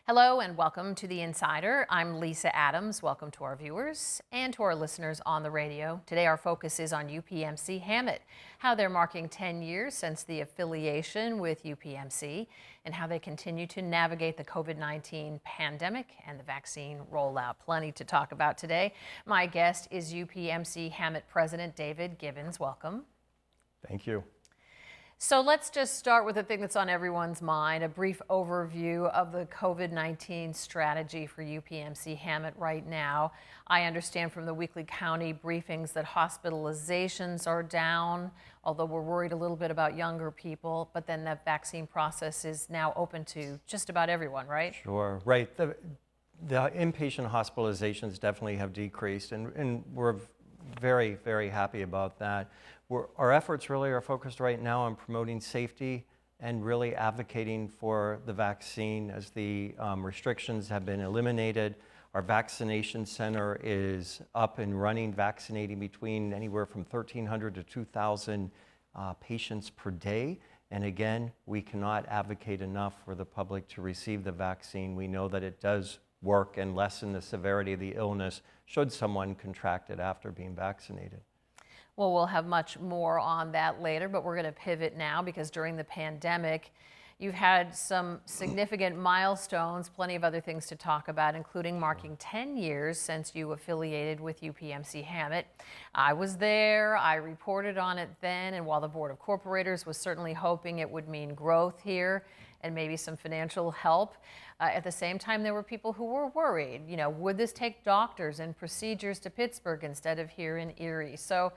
Hello and welcome to The Insider. I'm Lisa Adams. Welcome to our viewers and to our listeners on the radio. Today our focus is on UPMC Hammett, how they're marking 10 years since the affiliation with UPMC and how they continue to navigate the COVID-19 pandemic and the vaccine rollout. Plenty to talk about today. My guest is UPMC Hammett President David Gibbons. Welcome. Thank you. So let's just start with the thing that's on everyone's mind, a brief overview of the COVID-19 strategy for UPMC Hammett right now. I understand from the weekly county briefings that hospitalizations are down, although we're worried a little bit about younger people, but then the vaccine process is now open to just about everyone, right? Sure, right. The inpatient hospitalizations definitely have decreased, and we're very, very happy about that. Our efforts really are focused right now on promoting safety and really advocating for the vaccine as the restrictions have been eliminated. Our vaccination center is up and running, vaccinating between anywhere from 1,300 to 2,000 patients per day. And again, we cannot advocate enough for the public to receive the vaccine. We know that it does work and lessen the severity of the illness should someone contract it after being vaccinated. Well, we'll have much more on that later, but we're going to pivot now because during the pandemic, you've had some significant milestones, plenty of other things to talk about, including marking 10 years since you affiliated with UPMC Hammett. I was there, I reported on it then, and while the Board of Corporators was certainly hoping it would mean growth here and maybe some financial help, at the same time there were people who were worried, would this take doctors and procedures to Pittsburgh instead of here in Erie? So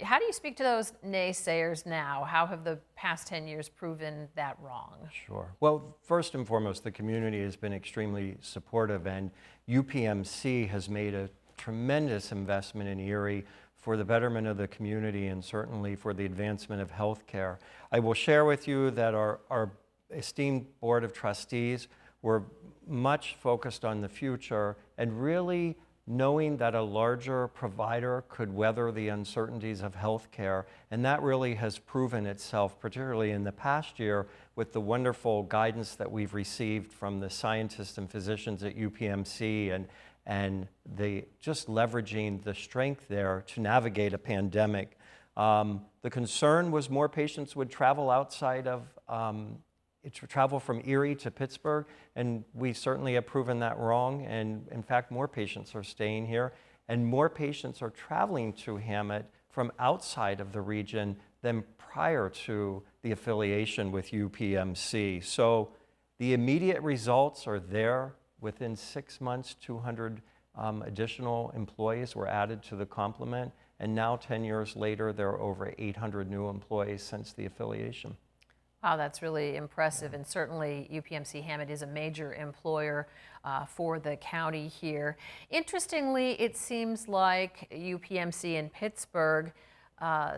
how do you speak to those naysayers now? How have the past 10 years proven that wrong? Sure. Well, first and foremost, the community has been extremely supportive, and UPMC has made a tremendous investment in Erie for the betterment of the community and certainly for the advancement of health care. I will share with you that our esteemed Board of Trustees were much focused on the future and really knowing that a larger provider could weather the uncertainties of healthcare, and that really has proven itself, particularly in the past year, with the wonderful guidance that we've received from the scientists and physicians at UPMC and just leveraging the strength there to navigate a pandemic. The concern was more patients would travel outside of travel from Erie to Pittsburgh, and we certainly have proven that wrong, and in fact more patients are staying here and more patients are traveling to Hammett from outside of the region than prior to the affiliation with UPMC. So the immediate results are there. Within 6 months, 200 additional employees were added to the complement, and now 10 years later there are over 800 new employees since the affiliation. Wow, that's really impressive, and certainly UPMC Hammett is a major employer for the county here. Interestingly, it seems like UPMC in Pittsburgh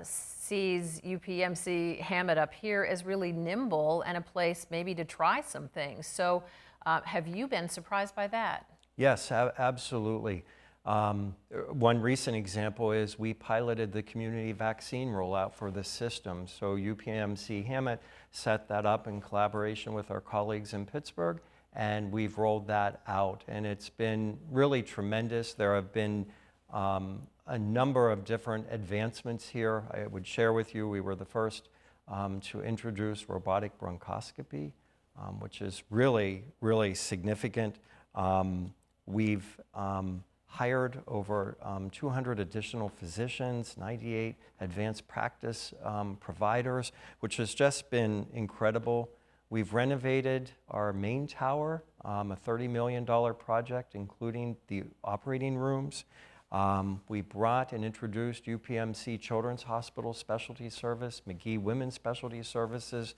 sees UPMC Hammett up here as really nimble and a place maybe to try some things. So have you been surprised by that? Yes, absolutely. One recent example is we piloted the community vaccine rollout for the system. So UPMC Hammett set that up in collaboration with our colleagues in Pittsburgh, and we've rolled that out. And it's been really tremendous. There have been a number of different advancements here. I would share with you, we were the first to introduce robotic bronchoscopy, which is really, really significant. We've hired over 200 additional physicians, 98 advanced practice providers, which has just been incredible. We've renovated our main tower, a $30 million project, including the operating rooms. We brought and introduced UPMC Children's Hospital Specialty Service, McGee Women's Specialty Services,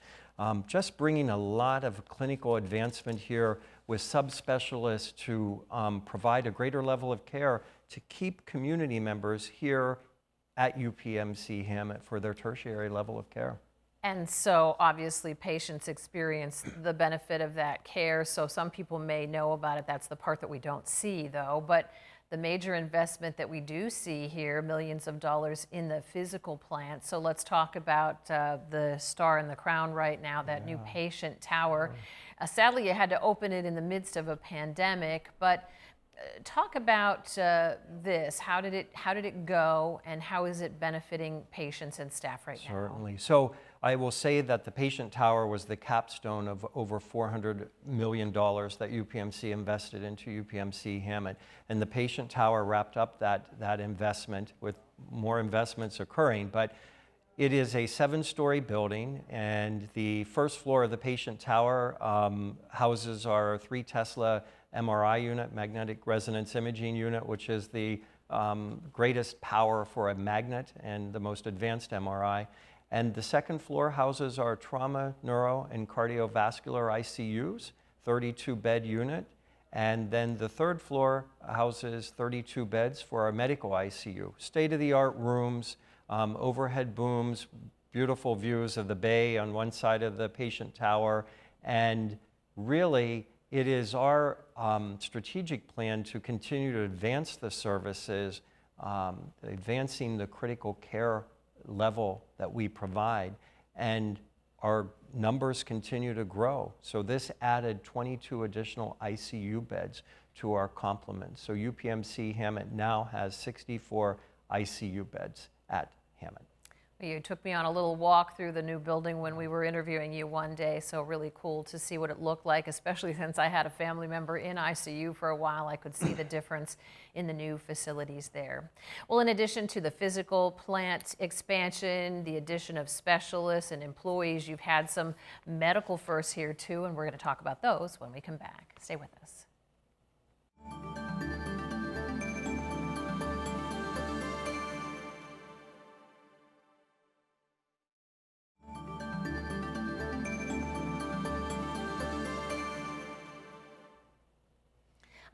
just bringing a lot of clinical advancement here with subspecialists to provide a greater level of care to keep community members here at UPMC Hammett for their tertiary level of care. And so obviously patients experience the benefit of that care. So some people may know about it. That's the part that we don't see though. But the major investment that we do see here, millions of dollars in the physical plant. So let's talk about the star in the crown right now, that new patient tower. Sadly, you had to open it in the midst of a pandemic, but talk about this. How did it go, and how is it benefiting patients and staff right now? Certainly. So I will say that the patient tower was the capstone of over $400 million that UPMC invested into UPMC Hammett. And the patient tower wrapped up that investment, with more investments occurring. But it is a 7-story building, and the first floor of the patient tower houses our 3 Tesla MRI unit, magnetic resonance imaging unit, which is the greatest power for a magnet and the most advanced MRI. And the second floor houses our trauma, neuro, and cardiovascular ICUs, 32-bed unit. And then the third floor houses 32 beds for our medical ICU. State-of-the-art rooms, overhead booms, beautiful views of the bay on one side of the patient tower. And really, it is our strategic plan to continue to advance the services, advancing the critical care level that we provide, and our numbers continue to grow. So this added 22 additional ICU beds to our complement. So UPMC Hammett now has 64 ICU beds at Hammett. You took me on a little walk through the new building when we were interviewing you one day, so really cool to see what it looked like, especially since I had a family member in ICU for a while. I could see the difference in the new facilities there. Well, in addition to the physical plant expansion, the addition of specialists and employees, you've had some medical firsts here too, and we're going to talk about those when we come back. Stay with us.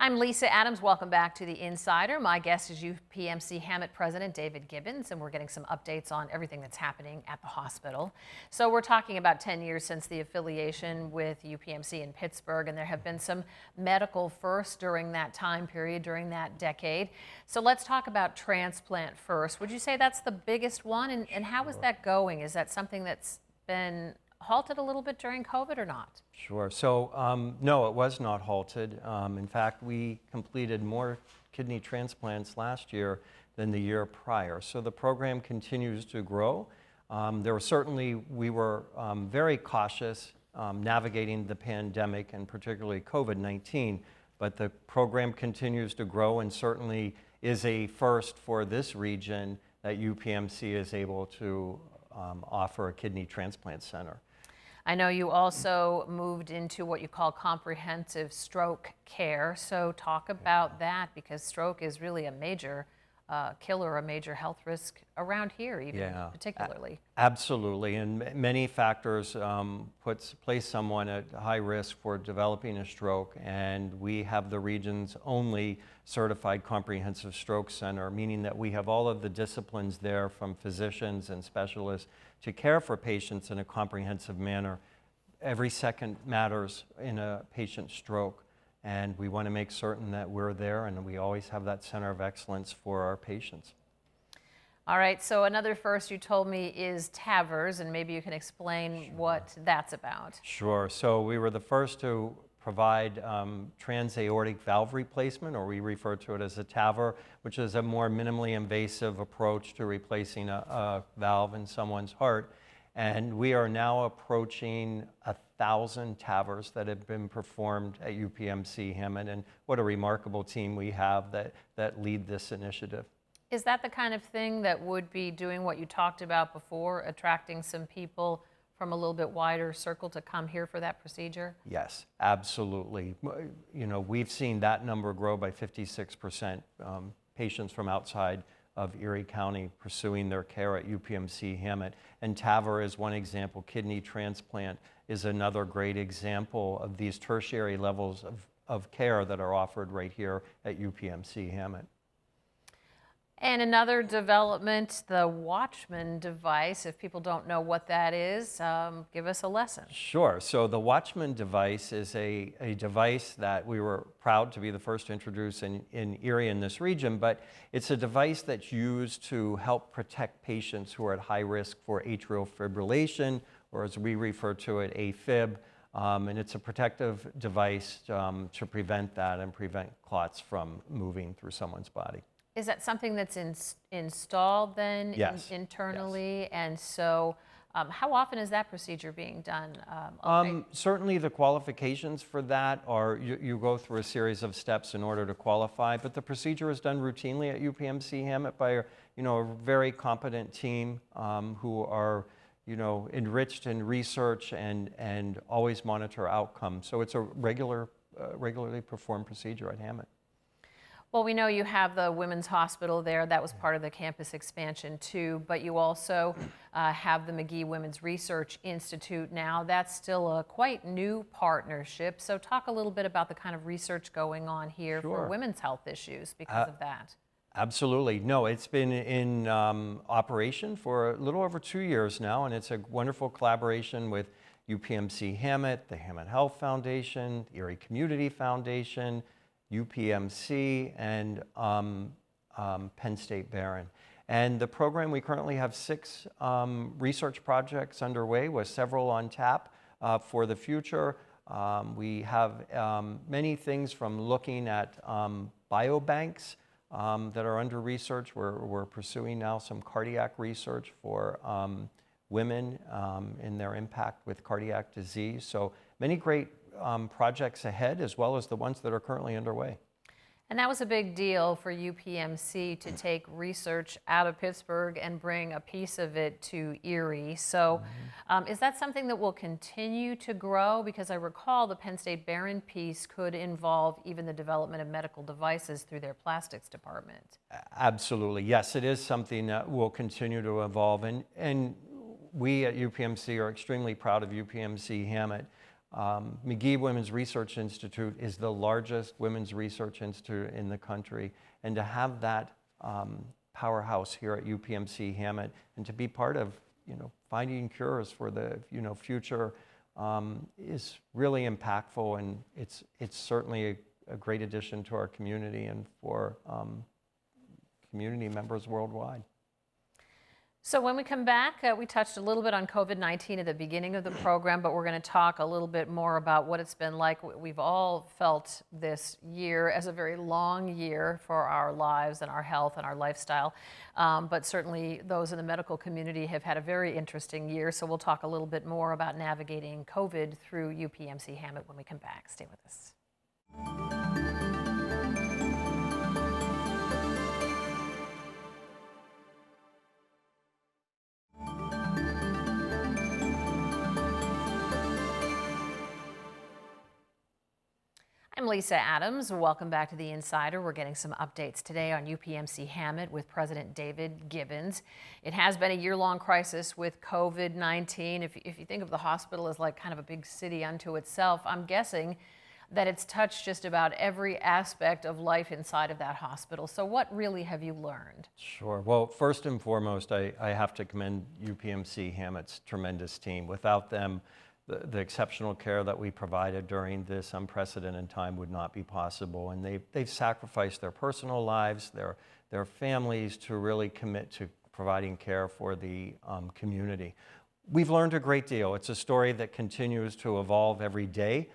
I'm Lisa Adams. Welcome back to The Insider. My guest is UPMC Hammett President David Gibbons, and we're getting some updates on everything that's happening at the hospital. So we're talking about 10 years since the affiliation with UPMC in Pittsburgh, and there have been some medical firsts during that time period, during that decade. So let's talk about transplant first. Would you say that's the biggest one, and how is that going? Is that something that's been halted a little bit during COVID or not? Sure. So no, it was not halted. In fact, we completed more kidney transplants last year than the year prior. So the program continues to grow. We were very cautious navigating the pandemic, and particularly COVID-19, but the program continues to grow, and certainly is a first for this region that UPMC is able to offer a kidney transplant center. I know you also moved into what you call comprehensive stroke care. So talk about that, because stroke is really a major killer, a major health risk around here, even particularly. Absolutely, and many factors place someone at high risk for developing a stroke, and we have the region's only certified comprehensive stroke center, meaning that we have all of the disciplines there, from physicians and specialists, to care for patients in a comprehensive manner. Every second matters in a patient's stroke, and we want to make certain that we're there, and we always have that center of excellence for our patients. All right, so another first you told me is TAVRs, and maybe you can explain what that's about. Sure. So we were the first to provide transaortic valve replacement, or we refer to it as a TAVR, which is a more minimally invasive approach to replacing a valve in someone's heart. And we are now approaching 1,000 TAVRs that have been performed at UPMC Hammett, and what a remarkable team we have that lead this initiative. Is that the kind of thing that would be doing what you talked about before, attracting some people from a little bit wider circle to come here for that procedure? Yes, absolutely. You know, we've seen that number grow by 56%, patients from outside of Erie County pursuing their care at UPMC Hammett. And TAVR is one example. Kidney transplant is another great example of these tertiary levels of care that are offered right here at UPMC Hammett. And another development, the Watchman device. If people don't know what that is, give us a lesson. Sure. So the Watchman device is a device that we were proud to be the first to introduce in Erie in this region, but it's a device that's used to help protect patients who are at high risk for atrial fibrillation, or as we refer to it, AFib. And it's a protective device to prevent that and prevent clots from moving through someone's body. Is that something that's installed then Yes. internally? Yes. And so how often is that procedure being done? Certainly the qualifications for that are you go through a series of steps in order to qualify, but the procedure is done routinely at UPMC Hammett by a very competent team who are enriched in research and always monitor outcomes. So it's a regularly performed procedure at Hammett. Well, we know you have the Women's Hospital there. That was part of the campus expansion too, but you also have the McGee Women's Research Institute now. That's still a quite new partnership. So talk a little bit about the kind of research going on here for women's health issues because of that. Absolutely. No, it's been in operation for a little over 2 years now, and it's a wonderful collaboration with UPMC Hammett, the Hammett Health Foundation, the Erie Community Foundation, UPMC, and Penn State Barron. And the program, we currently have 6 research projects underway with several on tap for the future. We have many things from looking at biobanks that are under research. We're pursuing now some cardiac research for women in their impact with cardiac disease. So many great projects ahead, as well as the ones that are currently underway. And that was a big deal for UPMC to take research out of Pittsburgh and bring a piece of it to Erie. So is that something that will continue to grow? Because I recall the Penn State Barron piece could involve even the development of medical devices through their plastics department. Absolutely. Yes, it is something that will continue to evolve. And we at UPMC are extremely proud of UPMC Hammett. McGee Women's Research Institute is the largest women's research institute in the country, and to have that powerhouse here at UPMC Hammett and to be part of finding cures for the future is really impactful, and it's certainly a great addition to our community and for community members worldwide. So when we come back, we touched a little bit on COVID-19 at the beginning of the program, but we're going to talk a little bit more about what it's been like. We've all felt this year as a very long year for our lives and our health and our lifestyle, but certainly those in the medical community have had a very interesting year. So we'll talk a little bit more about navigating COVID through UPMC Hammett when we come back. Stay with us. I'm Lisa Adams. Welcome back to The Insider. We're getting some updates today on UPMC Hammett with President David Gibbons. It has been a year-long crisis with COVID-19. If you think of the hospital as like kind of a big city unto itself, I'm guessing that it's touched just about every aspect of life inside of that hospital. So what really have you learned? Sure. Well, first and foremost, I have to commend UPMC Hammett's tremendous team. Without them, the exceptional care that we provided during this unprecedented time would not be possible. And they've sacrificed their personal lives, their families to really commit to providing care for the community. We've learned a great deal. It's a story that continues to evolve every day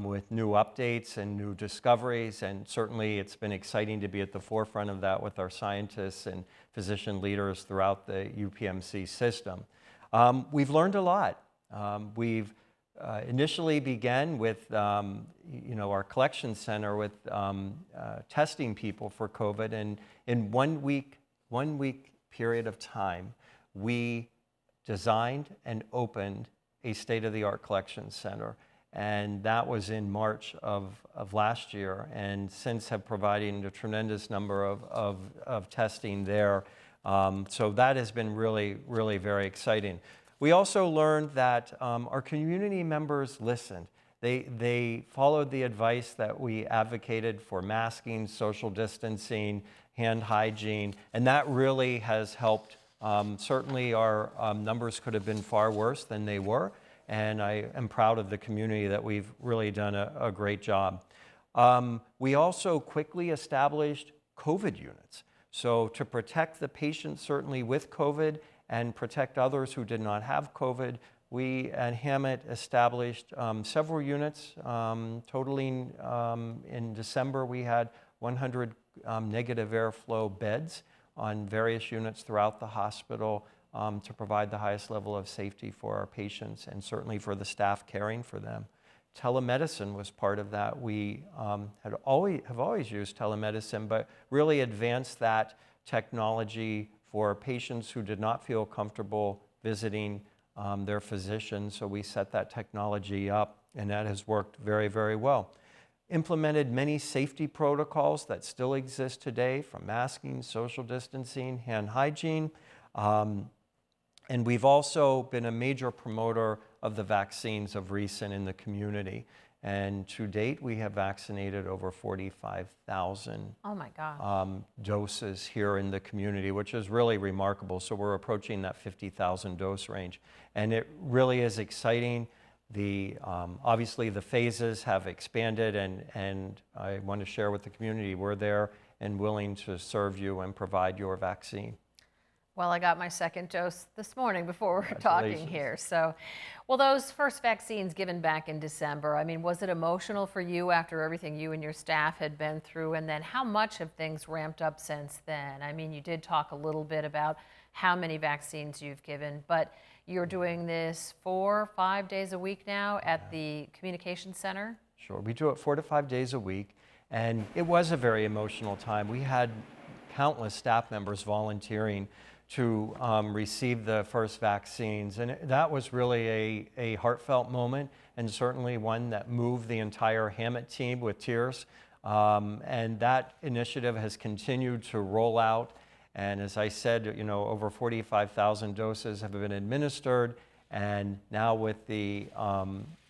with new updates and new discoveries. And certainly it's been exciting to be at the forefront of that with our scientists and physician leaders throughout the UPMC system. We've learned a lot. We've initially began with our collection center with testing people for COVID, and in one week period of time, we designed and opened a state-of-the-art collection center, and that was in March of last year, and since have provided a tremendous number of testing there. So that has been really, really very exciting. We also learned that our community members listened. They followed the advice that we advocated for masking, social distancing, hand hygiene, and that really has helped. Certainly our numbers could have been far worse than they were, and I am proud of the community that we've really done a great job. We also quickly established COVID units. So to protect the patients certainly with COVID and protect others who did not have COVID, we at Hammett established several units, totaling in December we had 100 negative airflow beds on various units throughout the hospital to provide the highest level of safety for our patients and certainly for the staff caring for them. Telemedicine was part of that. We have always used telemedicine, but really advanced that technology for patients who did not feel comfortable visiting their physician. So we set that technology up, and that has worked very, very well. Implemented many safety protocols that still exist today, from masking, social distancing, hand hygiene. And we've also been a major promoter of the vaccines of recent in the community. And to date, we have vaccinated over 45,000 Oh my gosh. doses here in the community, which is really remarkable. So we're approaching that 50,000 dose range. And it really is exciting. Obviously, the phases have expanded, and I want to share with the community, we're there and willing to serve you and provide your vaccine. Well, I got my second dose this morning before we're talking here. So, well, those first vaccines given back in December, I mean, was it emotional for you after everything you and your staff had been through? And then how much have things ramped up since then? I mean, you did talk a little bit about how many vaccines you've given, but you're doing this 4 or 5 days a week now at the communication center? Sure, we do it 4 to 5 days a week, and it was a very emotional time. We had countless staff members volunteering to receive the first vaccines, and that was really a heartfelt moment, and certainly one that moved the entire Hammett team with tears. And that initiative has continued to roll out. And as I said, you know, over 45,000 doses have been administered, and now with the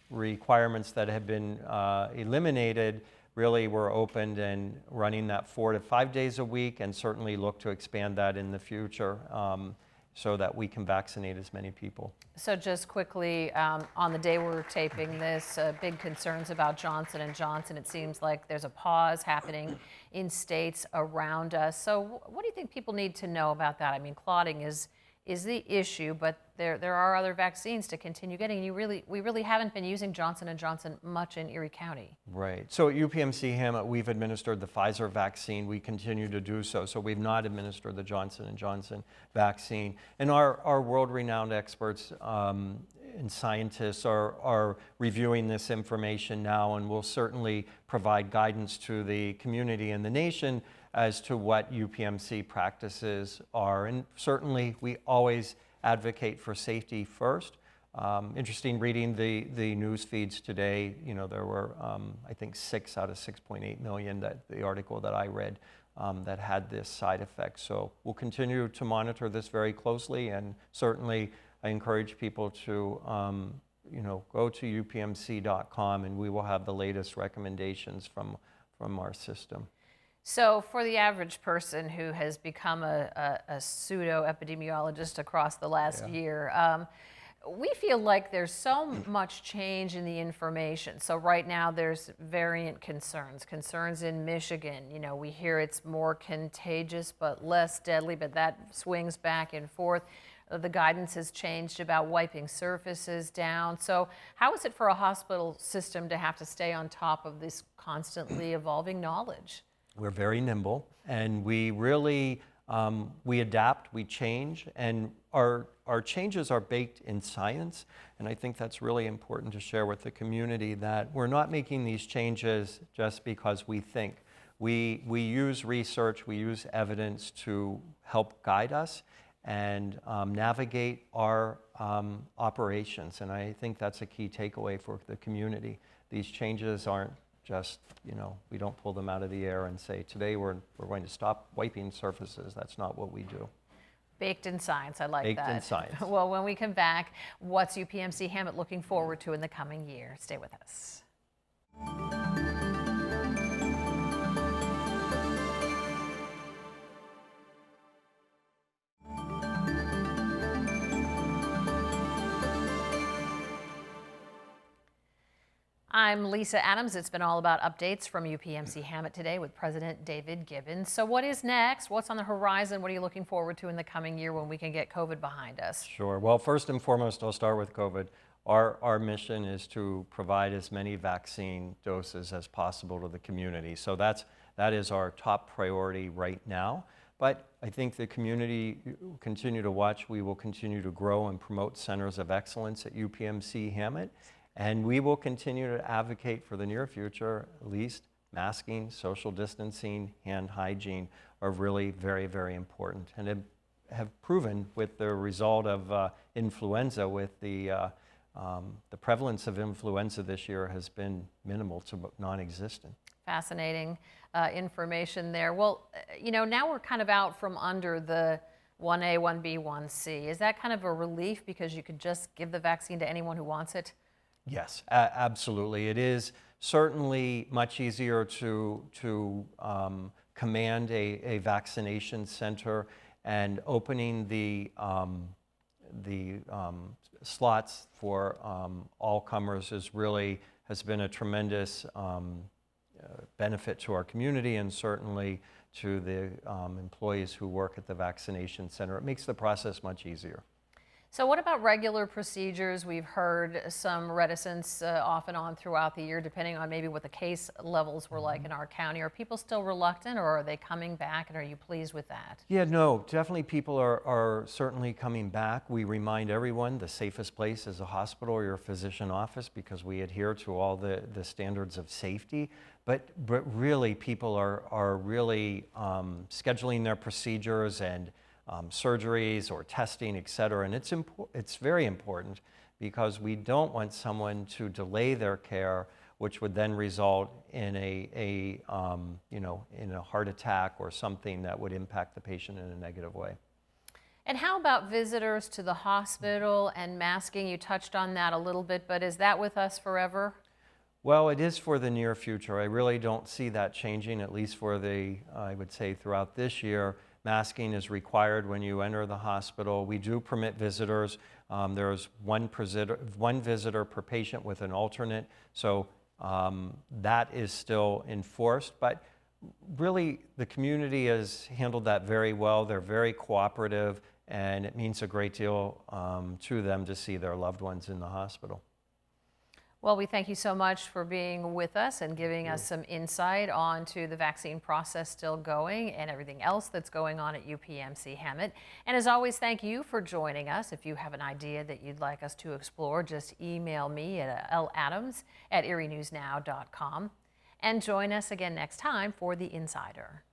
requirements that have been eliminated, really we're opened and running that 4 to 5 days a week, and certainly look to expand that in the future so that we can vaccinate as many people. So just quickly, on the day we're taping this, big concerns about Johnson & Johnson. It seems like there's a pause happening in states around us. So what do you think people need to know about that? I mean, clotting is the issue, but there are other vaccines to continue getting. We really haven't been using Johnson & Johnson much in Erie County. Right. So at UPMC Hammett, we've administered the Pfizer vaccine. We continue to do so. So we've not administered the Johnson & Johnson vaccine. And our world-renowned experts and scientists are reviewing this information now, and will certainly provide guidance to the community and the nation as to what UPMC practices are. And certainly we always advocate for safety first. Interesting reading the news feeds today. You know, there were, I think, 6 out of 6.8 million, the article that I read, that had this side effect. So we'll continue to monitor this very closely, and certainly I encourage people to you know, go to upmc.com, and we will have the latest recommendations from our system. So for the average person who has become a pseudo-epidemiologist across the last year, we feel like there's so much change in the information. So right now there's variant concerns in Michigan. You know, we hear it's more contagious but less deadly, but that swings back and forth. The guidance has changed about wiping surfaces down. So how is it for a hospital system to have to stay on top of this constantly evolving knowledge? We're very nimble, and we really, we adapt, we change, and our changes are baked in science. And I think that's really important to share with the community, that we're not making these changes just because we think. We use research, we use evidence to help guide us and navigate our operations. And I think that's a key takeaway for the community. These changes aren't just, you know, we don't pull them out of the air and say, today we're going to stop wiping surfaces. That's not what we do. Baked in science, I like that. Baked in science. Well, when we come back, what's UPMC Hammett looking forward to in the coming year? Stay with us. I'm Lisa Adams. It's been all about updates from UPMC Hammett today with President David Gibbons. So what is next? What's on the horizon? What are you looking forward to in the coming year when we can get COVID behind us? Sure. Well, first and foremost, I'll start with COVID. Our mission is to provide as many vaccine doses as possible to the community. So that is our top priority right now. But I think the community will continue to watch. We will continue to grow and promote centers of excellence at UPMC Hammett. And we will continue to advocate for the near future. At least masking, social distancing, hand hygiene are really very, very important, and have proven with the result of influenza. With the prevalence of influenza this year has been minimal to non-existent. Fascinating information there. Well, you know, now we're kind of out from under the 1A, 1B, 1C. Is that kind of a relief because you could just give the vaccine to anyone who wants it? Yes, absolutely. It is certainly much easier to command a vaccination center, and opening the slots for all comers has been a tremendous benefit to our community, and certainly to the employees who work at the vaccination center. It makes the process much easier. So what about regular procedures? We've heard some reticence off and on throughout the year, depending on maybe what the case levels were like in our county. Are people still reluctant, or are they coming back, and are you pleased with that? Yeah, no, definitely people are certainly coming back. We remind everyone the safest place is a hospital or your physician office, because we adhere to all the standards of safety. But really, people are really scheduling their procedures and surgeries or testing, et cetera. And it's very important, because we don't want someone to delay their care, which would then result in a heart attack or something that would impact the patient in a negative way. And how about visitors to the hospital and masking? You touched on that a little bit, but is that with us forever? Well, it is for the near future. I really don't see that changing, at least for I would say throughout this year. Masking is required when you enter the hospital. We do permit visitors. There's one visitor per patient with an alternate, so that is still enforced. But really, the community has handled that very well. They're very cooperative, and it means a great deal to them to see their loved ones in the hospital. Well, we thank you so much for being with us and giving us some insight onto the vaccine process still going and everything else that's going on at UPMC Hammett. And as always, thank you for joining us. If you have an idea that you'd like us to explore, just email me at ladams@erienewsnow.com. And join us again next time for The Insider.